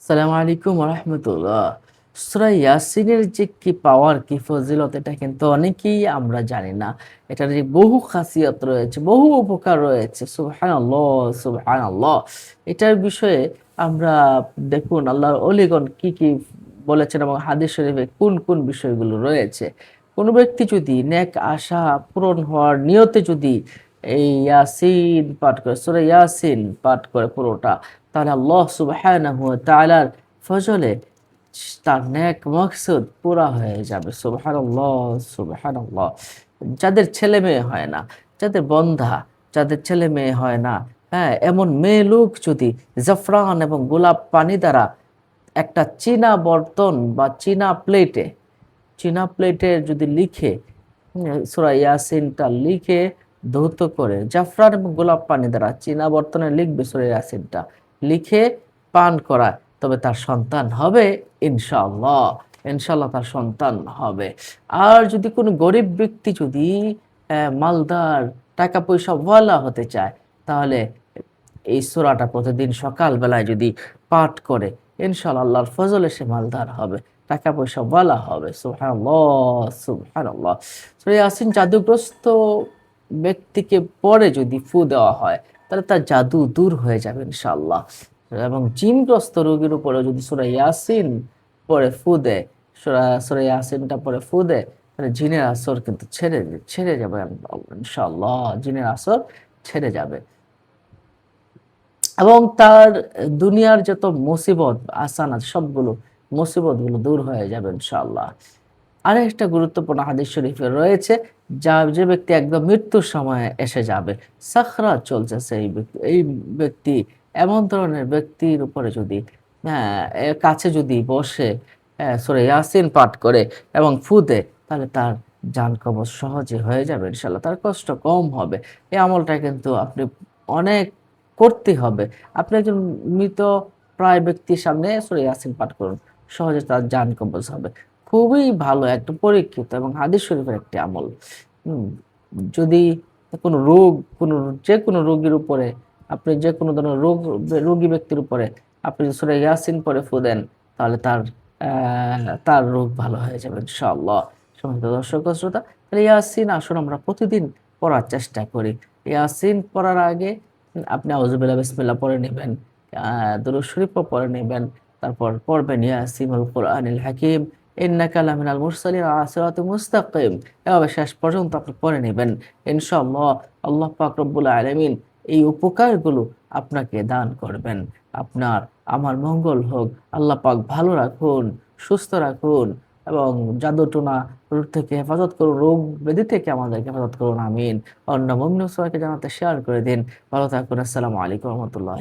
আসসালামু আলাইকুম রাহমাতুল্লাহ। সূরা ইয়াসিনের যে কি পাওয়ার, কি ফজিলত এটা কিন্তু অনেকেই আমরা জানি না। এটার যে বহু খাসিয়ত রয়েছে, বহু উপকার রয়েছে। সুবহানাল্লাহ, সুবহানাল্লাহ। এটার বিষয়ে আমরা দেখুন আল্লাহর ওলিগণ কি বলেছেন এবং হাদিস শরীফে কোন বিষয়গুলো রয়েছে। কোন ব্যক্তি যদি নেক আশা পূরণ হওয়ার নিয়তে যদি এই ইয়াসিন পাঠ করে, সূরা ইয়াসিন পাঠ করে পুরোটা, তাহলে আল্লাহ সুবহানাহু ওয়া তাআলার ফজলে তার নেক মাকসুদ পুরা হয়ে যাবে। সুবহানাল্লাহ, সুবহানাল্লাহ। যাদের ছেলে মেয়ে হয় না, যাদের বন্ধা, যাদের ছেলে মেয়ে হয় না, হ্যাঁ, এমন মেয়ে লোক যদি জাফরান এবং গোলাপ পানি দ্বারা একটা চীনা বর্তন বা চীনা প্লেটে যদি লিখে সূরা ইয়াসিনটা লিখে ধৌত করে জাফরান এবং গোলাপ পানি দ্বারা চীনা বর্তনে লিখবে সূরা ইয়াসিনটা লিখে পান করা, তবে তার সন্তান হবে ইনশাআল্লাহ। ইনশাআল্লাহ তার সন্তান হবে। আর যদি কোনো গরিব ব্যক্তি যদি মালদার টাকা পয়সা ওয়ালা হতে চায়, তাহলে এই সূরাটা প্রতিদিন সকাল বেলায় যদি পাঠ করে, ইনশাআল্লাহ আল্লাহর ফজলে সে মালদার হবে, টাকা পয়সা ওয়ালা হবে। সুবহানাল্লাহ, সুবহানাল্লাহ। সূরা ইয়াসিন জাদুগ্রস্ত ব্যক্তিকে পরে যদি ফু দেওয়া হয়, তাহলে তার জাদু দূর হয়ে যাবে ইনশাআল্লাহ। এবং জিনগ্রস্ত রোগীর উপরে যদি সূরা ইয়াসিন পরে ফু দেয়, সূরা ইয়াসিনটা পরে ফু দেয়, তাহলে জিনের আসর কিন্তু ছেড়ে যাবে ইনশাআল্লাহ। জিনের আসর ছেড়ে যাবে। এবং তার দুনিয়ার যত মুসিবত আসানাত সবগুলো মুসিবতগুলো দূর হয়ে যাবে ইনশাআল্লাহ। আরেকটা গুরুত্বপূর্ণ হাদিস শরীফে রয়েছে, যে ব্যক্তি একদম মৃত্যুর সময়ে এসে যাবে, সাখরাত চলতেছে, এই ব্যক্তি এমন ধরনের ব্যক্তির উপরে যদি এর কাছে যদি বসে সূরা ইয়াসিন পাঠ করে এবং ফু দেয়, তাহলে তার জান কবজ সহজে হয়ে যাবে ইনশাআল্লাহ। তার কষ্ট কম হবে। এই আমলটা কিন্তু আপনি অনেক করতে হবে। আপনি একজন মৃত প্রায় ব্যক্তির সামনে সূরা ইয়াসিন পাঠ করুন। সহজে তার জান কবজ হবে। খুবই ভালো একটা পরীক্ষিত এবং হাদিস শরীফের একটি আমল। হুম? যদি কোনো রোগ, কোনো যেকোনো রোগীর উপরে আপনি যেকোনো ধরনের রোগী ব্যক্তির উপরে আপনি যদি সূরা ইয়াসিন পড়ে ফু দেন, তাহলে তার রোগ ভালো হয়ে যাবে ইনশাআল্লাহ। সম্মানিত দর্শক ও শ্রোতা, তাহলে ইয়াসিন আসুন আমরা প্রতিদিন পড়ার চেষ্টা করি। ইয়াসিন পড়ার আগে আপনি আউযুবিল্লাহ বিসমিল্লাহ পড়ে নিবেন। দুরূদ শরীফও পড়ে নিবেন। তারপর পড়বেন ইয়াসিনুল কুরআনিল হাকীম, ইন্নাকা লামিনাল মুরসালিন আলা সিরাতিম মুস্তাকিম। এভাবে শেষ পর্যন্ত আপনি পড়ে নিবেন। ইনশাআল্লাহ আল্লাহ পাক রব্বুল আলামিন এই উপকারগুলো আপনাকে দান করবেন। আপনার আমার মঙ্গল হোক। আল্লাহ পাক ভালো রাখুন, সুস্থ রাখুন এবং জাদু-টোনা থেকে হেফাজত করুন, রোগ ব্যাধি থেকে আমাদেরকে হেফাজত করুন। আমিন। অন্য মুমিন সবাইকে জানাতে শেয়ার করে দিন। ভালো থাকুন। আসসালামু আলাইকুম ওয়া রাহমাতুল্লাহ।